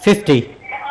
50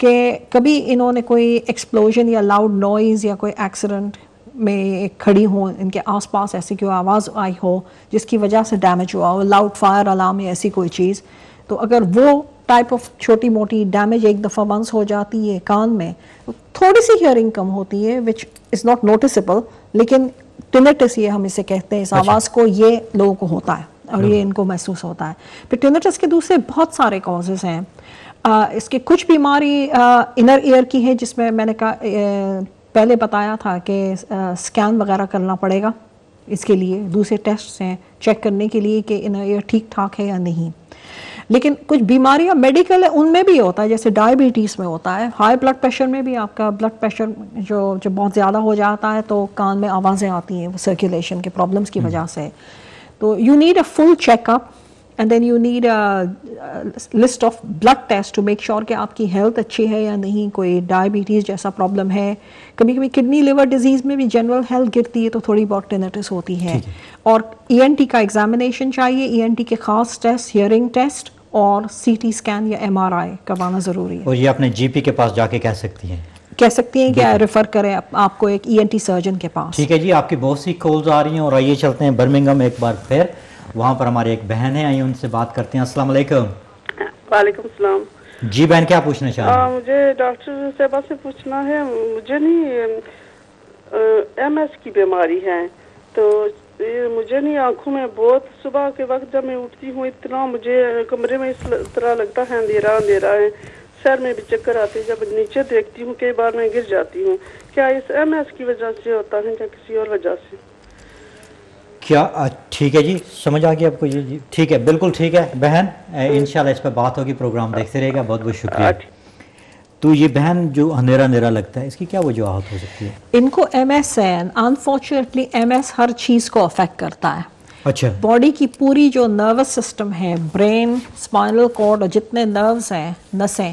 کہ کبھی انہوں نے کوئی ایکسپلوژن یا لاؤڈ نوائز یا کوئی ایکسیڈنٹ میں کھڑی ہوں، ان کے آس پاس ایسی کوئی آواز آئی ہو جس کی وجہ سے ڈیمیج ہوا ہو، لاؤڈ فائر الارم یا ایسی کوئی چیز، تو اگر وہ ٹائپ آف چھوٹی موٹی ڈیمیج ایک دفعہ ونس ہو جاتی ہے کان میں، تھوڑی سی ہیئرنگ کم ہوتی ہے وچ از ناٹ نوٹسیبل، لیکن ٹینیٹس یہ ہم اسے کہتے ہیں، اس آواز کو یہ لوگوں کو ہوتا ہے اور یہ ان کو محسوس ہوتا ہے۔ پھر ٹینیٹس کے دوسرے بہت سارے کازز ہیں۔ اس کے کچھ بیماری انر ایئر کی ہے، جس میں میں نے کہا پہلے بتایا تھا کہ اسکین وغیرہ کرنا پڑے گا، اس کے لیے دوسرے ٹیسٹ ہیں چیک کرنے کے لیے کہ انر ایئر ٹھیک ٹھاک ہے یا نہیں۔ لیکن کچھ بیماریاں میڈیکل ہے، ان میں بھی ہوتا ہے، جیسے ڈائبٹیز میں ہوتا ہے، ہائی بلڈ پریشر میں بھی آپ کا بلڈ پریشر جو بہت زیادہ ہو جاتا ہے تو کان میں آوازیں آتی ہیں سرکولیشن کے پرابلمس کی وجہ سے۔ تو you need a full check up and then you need list of blood test to make sure کہ آپ کی ہیلتھ اچھی ہے یا نہیں، کوئی ڈائبٹیز جیسا پرابلم ہے۔ کبھی کبھی کڈنی لیور ڈیزیز میں بھی جنرل ہیلتھ گرتی ہے تو تھوڑی بہت ٹینیٹس ہوتی ہے، اور ای این ٹی کا ایگزامینیشن چاہیے، ای این ٹی کے خاص ٹیسٹ، ہیئرنگ ٹیسٹ اور سی ٹی اسکین یا ایم آر آئی کروانا ضروری ہے۔ اور یہ اپنے جی پی کے پاس جا کے کہہ سکتی ہیں کہ ریفر کریں آپ کو ایک ای این ٹی سرجن کے پاس۔ ٹھیک ہے جی، آپ کی بہت سی کالز آ رہی ہیں، اور آئیے چلتے ہیں برمنگھم ایک بار پھر، وہاں پر ہمارے ایک بہن ہیں، آئیے ان سے بات کرتے ہیں۔ السلام علیکم۔ وعلیکم السلام۔ جی بہن، کیا پوچھنا چاہ رہے ہیں؟ مجھے ڈاکٹر صاحبہ سے پوچھنا ہے، مجھے نہیں ایم ایس کی بیماری ہے، تو مجھے نہیں آنکھوں میں بہت، صبح کے وقت جب میں اٹھتی ہوں اتنا مجھے کمرے میں اس طرح لگتا ہے اندھیرا اندھیرا ہے، سر میں بھی چکر آتے ہیں، جب نیچے دیکھتی ہوں کئی بار میں گر جاتی ہوں۔ کیا اس ایم ایس کی وجہ سے ہوتا ہے یا کسی اور وجہ سے؟ کیا ٹھیک ہے جی، سمجھ آ گیا آپ کو؟ جی ٹھیک ہے، بالکل ٹھیک ہے بہن، انشاءاللہ اس پہ بات ہوگی، پروگرام دیکھتے رہے گا۔ بہت بہت شکریہ۔ تو یہ بہن جو اندھیرا اندھیرا لگتا ہے، اس کی کیا وجوہات ہو سکتی ہے؟ ان کو ایم ایس ہے، انفارچونیٹلی ایم ایس ہر چیز کو افیکٹ کرتا ہے۔ اچھا، باڈی کی پوری جو نروس سسٹم ہے، برین، اسپائنل کارڈ اور جتنے نروز ہیں، نسیں،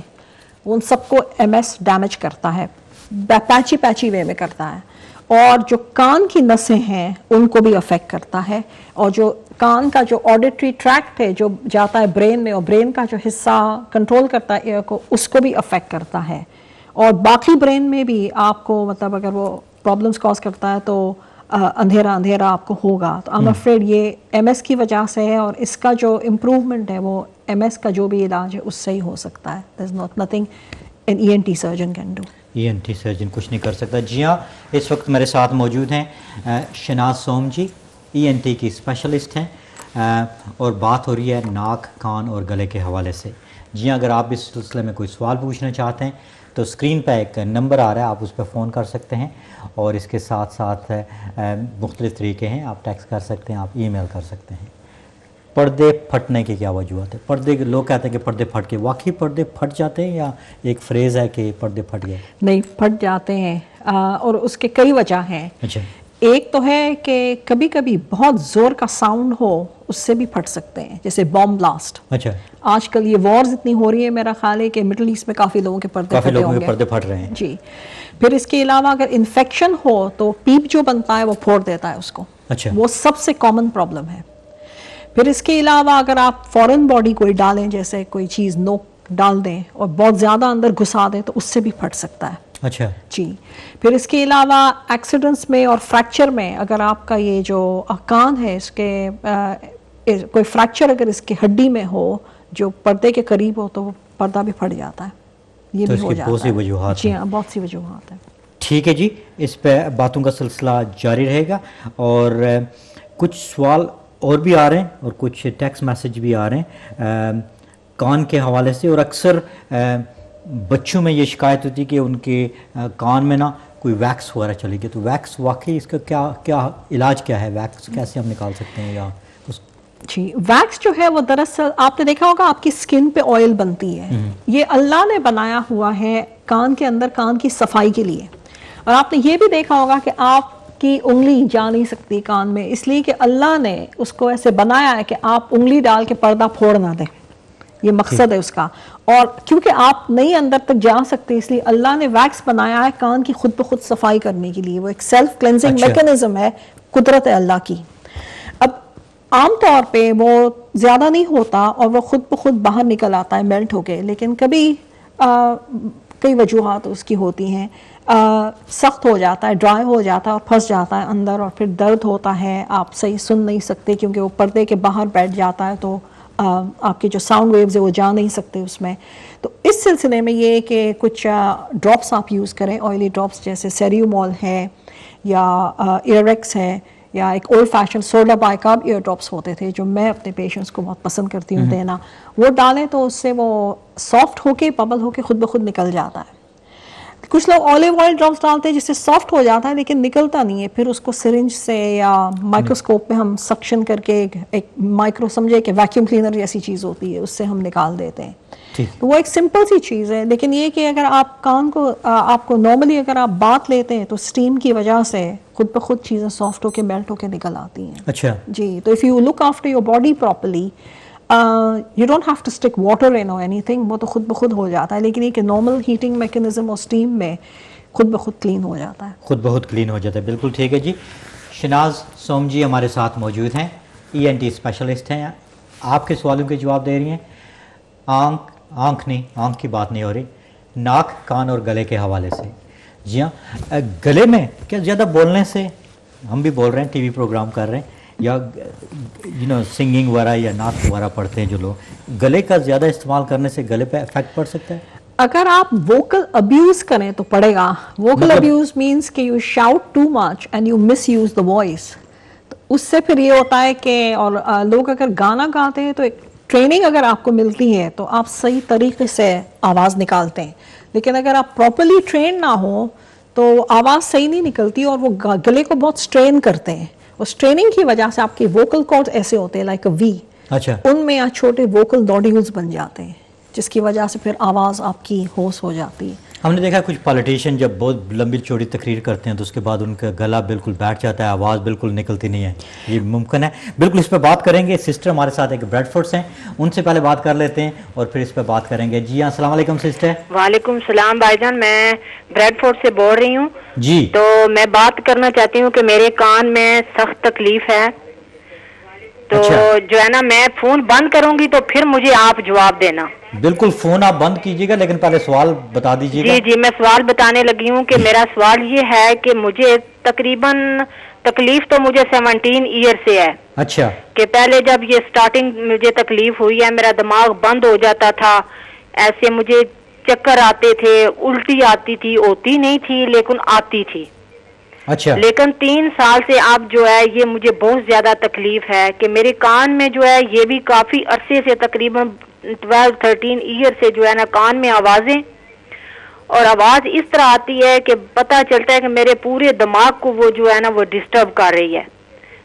ان سب کو ایم ایس ڈیمیج کرتا ہے، پیچی وے میں کرتا ہے، اور جو کان کی نسیں ہیں ان کو بھی افیکٹ کرتا ہے، اور جو کان کا جو آڈیٹری ٹریکٹ ہے جو جاتا ہے برین میں، اور برین کا جو حصہ کنٹرول کرتا ہے ایئر کو، اس کو بھی افیکٹ کرتا ہے، اور باقی برین میں بھی آپ کو مطلب اگر وہ پرابلمس کاز کرتا ہے تو اندھیرا آپ کو ہوگا۔ تو I'm afraid یہ ایم ایس کی وجہ سے ہے، اور اس کا جو امپروومنٹ ہے وہ ایم ایس کا جو بھی علاج ہے اس سے ہی ہو سکتا ہے۔ There's nothing an ENT surgeon can do. E N T surgeon کچھ نہیں کر سکتا۔ جی ہاں، اس وقت میرے ساتھ موجود ہیں شناز سوم جی، ای این ٹی کی اسپیشلسٹ ہیں، اور بات ہو رہی ہے ناک، کان اور گلے کے حوالے سے۔ جی ہاں، اگر آپ اس سلسلے میں کوئی سوال پوچھنا چاہتے ہیں تو اسکرین پہ ایک نمبر آ رہا ہے، آپ اس پہ فون کر سکتے ہیں، اور اس کے ساتھ ساتھ مختلف طریقے ہیں، آپ ٹیکسٹ کر سکتے ہیں، آپ ای میل کر سکتے ہیں۔ پردے پھٹنے کی کیا وجوہات ہے؟ پردے لوگ کہتے ہیں کہ پردے پھٹ کے، واقعی پردے پھٹ جاتے ہیں یا ایک فریز ہے کہ پردے پھٹ گئے؟ نہیں، پھٹ جاتے ہیں، اور اس کے کئی وجہ ہیں۔ اچھا، ایک تو ہے کہ کبھی کبھی بہت زور کا ساؤنڈ ہو، اس سے بھی پھٹ سکتے ہیں، جیسے بام بلاسٹ۔ اچھا، آج کل یہ وارز اتنی ہو رہی ہے، میرا خیال ہے کہ مڈل ایسٹ میں کافی لوگوں کے پردے کافی پھٹے لوگوں ہوں کے گے۔ پردے پھٹ رہے ہیں۔ جی، پھر اس کے علاوہ اگر انفیکشن ہو تو پیپ جو بنتا ہے وہ پھوڑ دیتا ہے اس کو، اچھا، وہ سب سے کامن پرابلم ہے۔ پھر اس کے علاوہ اگر آپ فورن باڈی کوئی ڈالیں، جیسے کوئی چیز نوک ڈال دیں اور بہت زیادہ اندر گھسا دیں تو اس سے بھی پھٹ سکتا ہے۔ اچھا جی، پھر اس کے علاوہ ایکسیڈنٹس میں اور فریکچر میں اگر آپ کا یہ جو کان ہے اس کے کوئی فریکچر اگر اس کی ہڈی میں ہو جو پردے کے قریب ہو تو وہ پردہ بھی پھٹ جاتا ہے، یہ بھی ہو جاتا ہے۔ بہت سی وجوہات جی ہاں، بہت سی وجوہات ہیں۔ ٹھیک ہے جی، اس پہ باتوں کا سلسلہ جاری رہے گا، اور کچھ سوال اور بھی آ رہے ہیں اور کچھ ٹیکسٹ میسج بھی آ رہے ہیں کان کے حوالے سے، اور اکثر بچوں میں یہ شکایت ہوتی ہے کہ ان کے کان میں نا کوئی ویکس وغیرہ چلی گئی، تو ویکس واقعی اس کا کیا علاج کیا ہے؟ ویکس کیسے ہم نکال سکتے ہیں؟ یا جی، ویکس جو ہے وہ دراصل آپ نے دیکھا ہوگا آپ کی سکن پہ آئل بنتی ہے، یہ اللہ نے بنایا ہوا ہے کان کے اندر کان کی صفائی کے لیے، اور آپ نے یہ بھی دیکھا ہوگا کہ آپ کی انگلی جا نہیں سکتی کان میں، اس لیے کہ اللہ نے اس کو ایسے بنایا ہے کہ آپ انگلی ڈال کے پردہ پھوڑ نہ دیں، یہ مقصد ہے اس کا، اور کیونکہ آپ نہیں اندر تک جا سکتے اس لیے اللہ نے ویکس بنایا ہے کان کی خود بخود صفائی کرنے کے لیے، وہ ایک سیلف کلینزنگ میکینزم ہے، قدرت ہے اللہ کی۔ اب عام طور پہ وہ زیادہ نہیں ہوتا اور وہ خود بخود باہر نکل آتا ہے میلٹ ہو کے، لیکن کبھی کئی وجوہات اس کی ہوتی ہیں. سخت ہو جاتا ہے, ڈرائی ہو جاتا ہے اور پھنس جاتا ہے اندر, اور پھر درد ہوتا ہے, آپ صحیح سن نہیں سکتے کیونکہ وہ پردے کے باہر بیٹھ جاتا ہے, تو آپ کے جو ساؤنڈ ویوز ہیں وہ جا نہیں سکتے اس میں. تو اس سلسلے میں یہ کہ کچھ ڈراپس آپ یوز کریں, آئلی ڈراپس جیسے سیریومول ہے یا ایئریکس ہے, یا ایک old fashion soda bicarb ear drops ہوتے تھے جو میں اپنے پیشنٹس کو بہت پسند کرتی ہوں دینا, وہ ڈالیں تو اس سے وہ سافٹ ہو کے ببل ہو کے خود بخود نکل جاتا ہے. کچھ لوگ اولیو آئل ڈراپس ڈالتے ہیں جس سے سافٹ ہو جاتا ہے لیکن نکلتا نہیں ہے, پھر اس کو سرنج سے یا مائکروسکوپ میں ہم سکشن کر کے ایک مائکرو سمجھے کہ ویکیوم کلینر جیسی چیز ہوتی ہے اس سے ہم نکال دیتے ہیں. تو وہ ایک سمپل سی چیز ہے, لیکن یہ کہ اگر آپ کان کو آپ کو نارملی اگر آپ بات لیتے ہیں تو اسٹیم کی وجہ سے خود بخود چیزیں سافٹ ہو کے میلٹ ہو کے نکل آتی ہیں. اچھا جی, تو if you look after your body properly you don't have to stick water in or anything, وہ تو خود بخود ہو جاتا ہے, لیکن یہ کہ نارمل ہیٹنگ میکنزم اور اسٹیم میں خود بخود کلین ہو جاتا ہے. خود بخود کلین ہو جاتا ہے, بالکل ٹھیک ہے جی. شناز سوم جی ہمارے ساتھ موجود ہیں, ENT اسپیشلسٹ ہیں, آپ کے سوالوں کے جواب دے رہی ہیں. آنکھ کی بات نہیں ہو رہی, ناک, کان اور گلے کے حوالے سے. جی ہاں, گلے میں کیا زیادہ بولنے سے, ہم بھی بول رہے ہیں, ٹی وی پروگرام کر رہے ہیں, یا سنگنگ وغیرہ یا نعت وغیرہ پڑھتے ہیں جو لوگ, گلے کا زیادہ استعمال کرنے سے گلے پہ افیکٹ پڑ سکتا ہے؟ اگر آپ ووکل ابیوز کریں تو پڑے گا. ووکل ابیوز مینس کہ you shout too much and you misuse the voice. تو اس سے پھر یہ ہوتا ہے کہ, اور لوگ اگر گانا گاتے ہیں تو ایک ٹریننگ اگر آپ کو ملتی ہے تو آپ صحیح طریقے سے آواز نکالتے ہیں, لیکن اگر آپ پراپرلی ٹرین نہ ہو تو آواز صحیح نہیں نکلتی اور وہ گلے کو بہت سٹرین کرتے ہیں. اس ٹریننگ کی وجہ سے آپ کے ووکل کارڈ ایسے ہوتے ہیں لائک اے وی, اچھا, ان میں چھوٹے ووکل نوڈیولز بن جاتے ہیں جس کی وجہ سے پھر آواز آپ کی ہوس ہو جاتی ہے. ہم نے دیکھا کچھ پالیٹیشین جب بہت لمبی چوڑی تقریر کرتے ہیں تو اس کے بعد ان کا گلا بالکل بیٹھ جاتا ہے, آواز بالکل نکلتی نہیں ہے. یہ ممکن ہے, بالکل اس پہ بات کریں گے. سسٹر ہمارے ساتھ ایک بریڈ فورڈ ہیں, ان سے پہلے بات کر لیتے ہیں اور پھر اس پہ بات کریں گے. جی ہاں, السلام علیکم سسٹر. وعلیکم السلام بھائی جان, میں بریڈ فورڈ سے بول رہی ہوں. جی, تو میں بات کرنا چاہتی ہوں کہ میرے کان میں سخت تکلیف ہے, تو جو ہے نا میں فون بند کروں گی تو پھر مجھے آپ جواب دینا. بالکل, فون آپ بند کیجیے گا لیکن پہلے سوال بتا دیجیے گا. جی, میں سوال بتانے لگی ہوں کہ میرا سوال یہ ہے کہ مجھے تقریباً تکلیف تو مجھے 17 ایئر سے ہے. اچھا, کہ پہلے جب یہ سٹارٹنگ مجھے تکلیف ہوئی ہے میرا دماغ بند ہو جاتا تھا, ایسے مجھے چکر آتے تھے, الٹی آتی تھی, ہوتی نہیں تھی لیکن آتی تھی. اچھا, لیکن 3 سال سے اب جو ہے یہ مجھے بہت زیادہ تکلیف ہے کہ میرے کان میں جو ہے یہ بھی کافی عرصے سے تقریباً 12-13 ایئر سے جو ہے نا کان میں آوازیں, اور آواز اس طرح آتی ہے کہ پتہ چلتا ہے کہ میرے پورے دماغ کو وہ جو ہے نا وہ ڈسٹرب کر رہی ہے.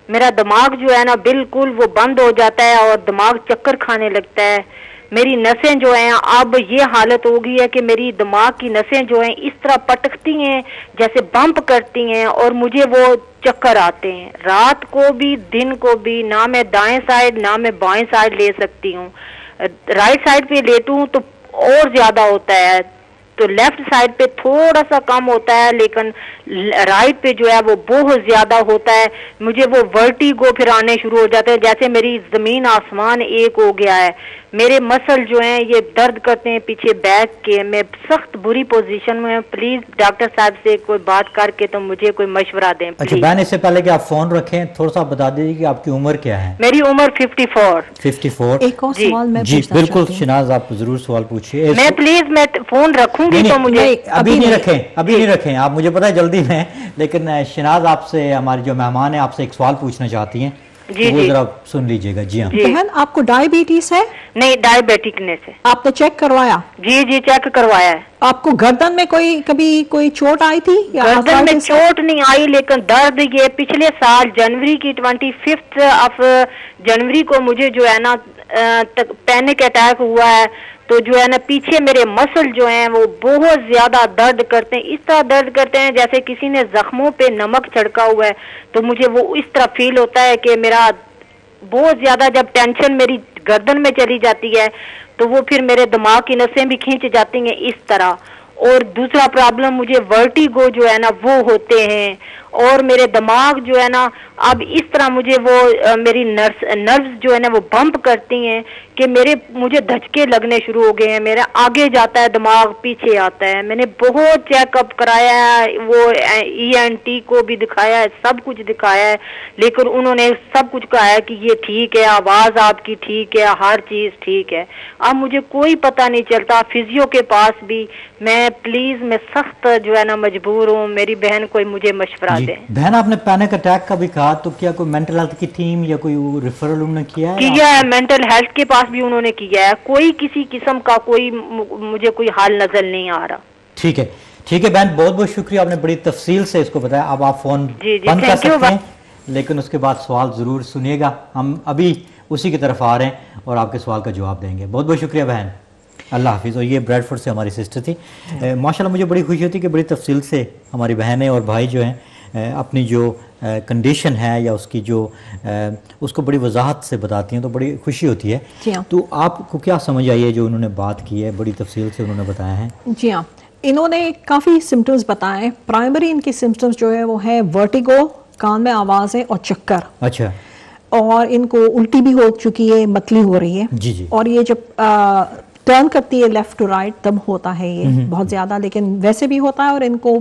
میرا دماغ جو ہے نا بالکل وہ بند ہو جاتا ہے اور دماغ چکر کھانے لگتا ہے. میری نسیں جو ہیں اب یہ حالت ہو گئی ہے کہ میری دماغ کی نسیں جو ہیں اس طرح پٹکتی ہیں جیسے بمپ کرتی ہیں اور مجھے وہ چکر آتے ہیں. رات کو بھی دن کو بھی, نہ میں دائیں سائڈ نہ میں بائیں سائڈ لے سکتی ہوں. رائٹ سائڈ پہ لیٹوں تو اور زیادہ ہوتا ہے, تو لیفٹ سائڈ پہ تھوڑا سا کم ہوتا ہے لیکن رائٹ پہ جو ہے وہ بہت زیادہ ہوتا ہے. مجھے وہ ورٹیگو پھر آنے شروع ہو جاتے ہیں جیسے میری زمین آسمان ایک ہو گیا ہے. میرے مسل جو ہیں یہ درد کرتے ہیں پیچھے بیک کے, میں سخت بری پوزیشن میں. پلیز ڈاکٹر صاحب سے کوئی بات کر کے تو مجھے کوئی مشورہ دیں. اچھا بہن, اس سے پہلے کہ آپ فون رکھیں تھوڑا سا بتا دیجیے کہ آپ کی عمر کیا ہے؟ میری عمر 54. ایک اور سوال میں جی بالکل شناز, آپ ضرور سوال پوچھیے. میں پلیز میں فون رکھوں گی تو مجھے ابھی نہیں رکھیں آپ, مجھے پتا ہے جلدی میں, لیکن شناز آپ سے, ہماری جو مہمان ہیں آپ سے ایک سوال پوچھنا چاہتی ہیں, وہ ذرا سن لیجئے گا. جی ہاں بہن, آپ کو ڈائبٹیز ہے؟ نہیں, ڈائبیٹکنیس ہے. آپ نے چیک کروایا؟ جی چیک کروایا ہے. آپ کو گردن میں کبھی کوئی چوٹ آئی تھی؟ گردن میں چوٹ نہیں آئی لیکن درد یہ پچھلے سال جنوری کی 25 آف جنوری کو مجھے جو ہے نا پینک اٹیک ہوا ہے. تو جو ہے نا پیچھے میرے مسل جو ہیں وہ بہت زیادہ درد کرتے ہیں, اس طرح درد کرتے ہیں جیسے کسی نے زخموں پہ نمک چھڑکا ہوا ہے. تو مجھے وہ اس طرح فیل ہوتا ہے کہ میرا بہت زیادہ جب ٹینشن میری گردن میں چلی جاتی ہے تو وہ پھر میرے دماغ کی نسیں بھی کھینچ جاتی ہیں اس طرح. اور دوسرا پرابلم مجھے ورٹیگو جو ہے نا وہ ہوتے ہیں, اور میرے دماغ جو ہے نا اب اس طرح مجھے وہ میری نروز جو ہے نا وہ بمپ کرتی ہیں کہ مجھے دھچکے لگنے شروع ہو گئے ہیں. میرا آگے جاتا ہے دماغ پیچھے آتا ہے. میں نے بہت چیک اپ کرایا ہے, وہ ENT کو بھی دکھایا ہے, سب کچھ دکھایا ہے, لیکن انہوں نے سب کچھ کہا ہے کہ یہ ٹھیک ہے, آواز آپ کی ٹھیک ہے, ہر چیز ٹھیک ہے. اب مجھے کوئی پتہ نہیں چلتا. فزیو کے پاس بھی میں پلیز میں سخت جو ہے نا مجبور ہوں, میری بہن کوئی مجھے مشورہ دے. بہن آپ نے پینک اٹیک کا بھی کہا, تو کیا کوئی مینٹل ہیلتھ کی ٹیم یا کوئی ریفرل انہوں نے کیا ہے؟ کیا ہے, مینٹل ہیلتھ کے پاس بھی انہوں نے کیا ہے. کوئی کسی قسم کا مجھے کوئی حل نظر نہیں آ رہا. ٹھیک ہے بہن, بہت بہت شکریہ, آپ نے بڑی تفصیل سے اس کو بتایا. اب آپ فون بند کر سکتے ہیں, لیکن اس کے بعد سوال ضرور سنیے گا. ہم ابھی اسی کی طرف آ رہے ہیں اور آپ کے سوال کا جواب دیں گے. بہت بہت شکریہ بہن, اللہ حافظ. اور یہ بریڈ فورڈ سے ہماری سسٹر تھی. ماشاءاللہ مجھے بڑی خوشی ہوتی ہے کہ بڑی تفصیل سے ہماری بہنیں اور بھائی جو ہیں اپنی جو کنڈیشن ہے یا اس کی جو اس کو بڑی وضاحت سے بتاتی ہیں, تو بڑی خوشی ہوتی ہے. تو آپ کو کیا سمجھ آئی ہے جو انہوں نے بات کی ہے, بڑی تفصیل سے انہوں نے بتایا ہے؟ جی ہاں, انہوں نے کافی سمٹمز بتائے ہیں. پرائمری ان کی سمٹمز جو ہے وہ ہے ورٹیگو, کان میں آوازیں اور چکر. اچھا. اور ان کو الٹی بھی ہو چکی ہے, متلی ہو رہی ہے. جی. اور یہ جب ٹرن کرتی ہے لیفٹ ٹو رائٹ تب ہوتا ہے یہ بہت زیادہ, لیکن ویسے بھی ہوتا ہے. اور ان کو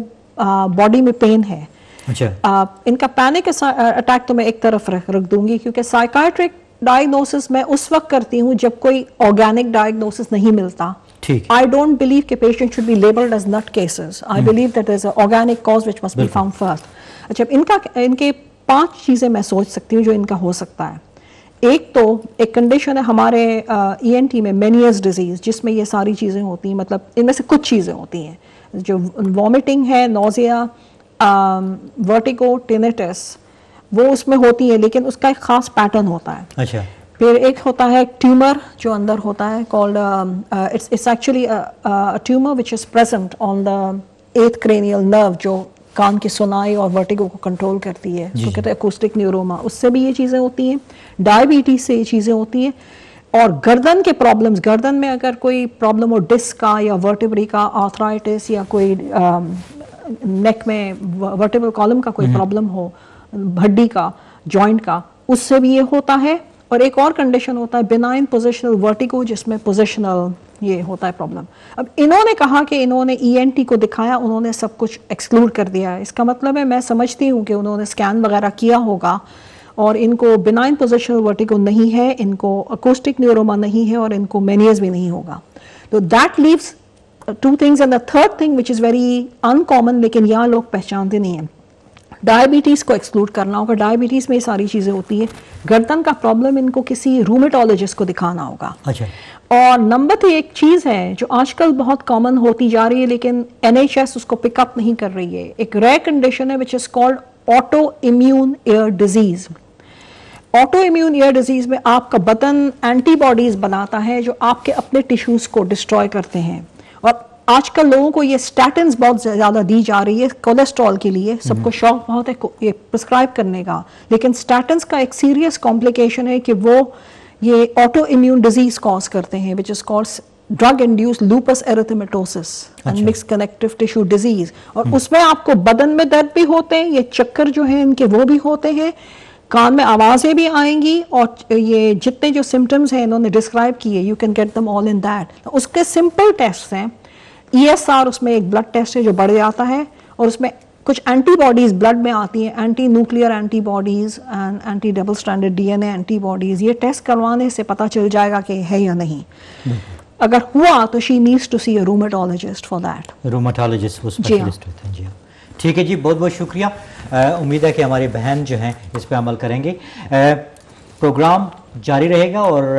باڈی میں پین ہے. اچھا. ان کا پینک اٹیک تو میں ایک طرف رکھ دوں گی, کیونکہ سائیکائٹرک ڈائگنوسس میں اس وقت کرتی ہوں جب کوئی آرگینک ڈائگنوسس نہیں ملتا. I don't believe کہ patient should be labeled as nut cases. I believe that there's an organic cause which must be found first. اچھا, ان کے 5 چیزیں میں سوچ سکتی ہوں جو ان کا ہو سکتا ہے. ایک تو ایک کنڈیشن ہے ہمارے ENT میں مینیئرز ڈیزیز, جس میں یہ ساری چیزیں ہوتی ہیں. مطلب ان میں سے کچھ چیزیں ہوتی ہیں, جو وامٹنگ ہے, نوزیا, ورٹیگو, ٹینیٹس, وہ اس میں ہوتی ہے, لیکن اس کا ایک خاص پیٹرن ہوتا ہے. اچھا. پھر ایک ہوتا ہے ٹیومر جو اندر ہوتا ہے, called it's actually tumour which is present on the 8th cranial nerve, جو کان کی سنائی اور ورٹیگو کو کنٹرول کرتی ہے, تو کہتے ہیں اکوسٹک نیوروما. اس سے بھی یہ چیزیں ہوتی ہیں. ڈائبٹیز سے یہ چیزیں ہوتی ہیں. اور گردن کے پرابلمز, گردن میں اگر کوئی پرابلم ہو, ڈسک کا یا ورٹیبری کا, آرتھرائٹس, یا کوئی نیک میں ورٹیبرل کالم کا کوئی پرابلم ہو, ہڈی کا, جوائنٹ کا, اس سے بھی یہ ہوتا ہے. اور ایک اور کنڈیشن ہوتا ہے بینائن پوزیشنل ورٹیگو, جس میں پوزیشنل یہ ہوتا ہے پرابلم. اب انہوں نے کہا کہ انہوں نے ENT کو دکھایا, انہوں نے سب کچھ ایکسکلوڈ کر دیا ہے. اس کا مطلب ہے, میں سمجھتی ہوں کہ انہوں نے سکین وغیرہ کیا ہوگا اور ان کو بینائن پوزیشنل ورٹیگو نہیں ہے, ان کو اکوسٹک نیوروما نہیں ہے, اور ان کو مینیئرز بھی نہیں ہوگا. تو that leaves 2 things. And the third thing which is very uncommon, لیکن یہاں لوگ پہچانتے نہیں ہیں, ڈائبٹیز کو ایکسکلوڈ کرنا ہوگا. ڈائبٹیز میں یہ ساری چیزیں ہوتی ہیں. گردن کا پرابلم ان کو کسی رومیٹولوجسٹ کو دکھانا ہوگا. اچھا. اور نمبر 3 ایک چیز ہے جو آج کل بہت کامن ہوتی جا رہی ہے, لیکن NHS اس کو پک اپ نہیں کر رہی ہے. ایک ریئر کنڈیشن ہے which is called autoimmune ear disease. Autoimmune ear disease میں آپ کا بدن اینٹی باڈیز بناتا ہے جو آپ کے اپنے ٹیشوز کو ڈسٹروائے کرتے ہیں. اور آج کل لوگوں کو یہ اسٹیٹنز بہت زیادہ دی جا رہی ہے کولیسٹرول کے لیے, سب کو شوق بہت ہے یہ پرسکرائب کرنے کا, لیکن اسٹیٹنز کا ایک سیریس کمپلیکیشن ہے کہ وہ یہ آٹو امیون ڈیزیز کاز کرتے ہیں, which is called drug induced lupus erythematosus and mix connective tissue disease. اور اس میں آپ کو بدن میں درد بھی ہوتے ہیں, یہ چکر جو ہیں ان کے وہ بھی ہوتے ہیں, کان میں آوازیں بھی آئیں گی, اور یہ جتنے جو سمٹمز ہیں انہوں نے ڈسکرائب کیے, you can get them all in that. اس کے سمپل ٹیسٹ ہیں. ESR اس میں ایک بلڈ ٹیسٹ ہے جو بڑھ جاتا ہے, اور اس میں کچھ اینٹی باڈیز بلڈ میں آتی ہیں, anti nuclear antibodies and anti double stranded DNA antibodies. یہ ٹیسٹ کروانے سے پتہ چل جائے گا کہ ہے یا نہیں. اگر ہوا تو she needs to see a rheumatologist for that. Rheumatologist وہ اسپیشلسٹ ہوتے ہیں. جی ٹھیک ہے جی, بہت بہت شکریہ. امید ہے کہ ہماری بہن جو ہیں اس پہ عمل کریں گے. پروگرام جاری رہے گا, اور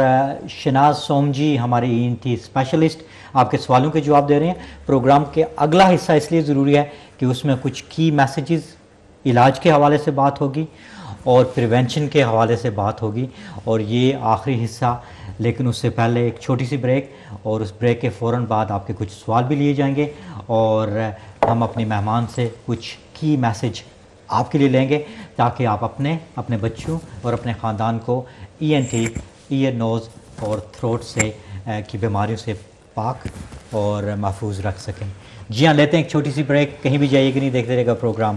شناز سوم جی ہمارے ENT اسپیشلسٹ آپ کے سوالوں کے جواب دے رہے ہیں. پروگرام کے اگلا حصہ اس لیے ضروری ہے کہ اس میں کچھ کی میسیجز علاج کے حوالے سے بات ہوگی اور پریونشن کے حوالے سے بات ہوگی, اور یہ آخری حصہ. لیکن اس سے پہلے ایک چھوٹی سی بریک, اور اس بریک کے فوراً بعد آپ کے کچھ سوال بھی لیے جائیں گے, اور ہم اپنے مہمان سے کچھ کی میسیج آپ کے لیے لیں گے, تاکہ آپ اپنے بچوں اور اپنے خاندان کو ENT, ایئر, نوز اور تھروٹ سے کی بیماریوں سے پاک اور محفوظ رکھ سکیں. جی ہاں, لیتے ہیں ایک چھوٹی سی بریک. کہیں بھی جائیے گا نہیں, دیکھتے رہے گا پروگرام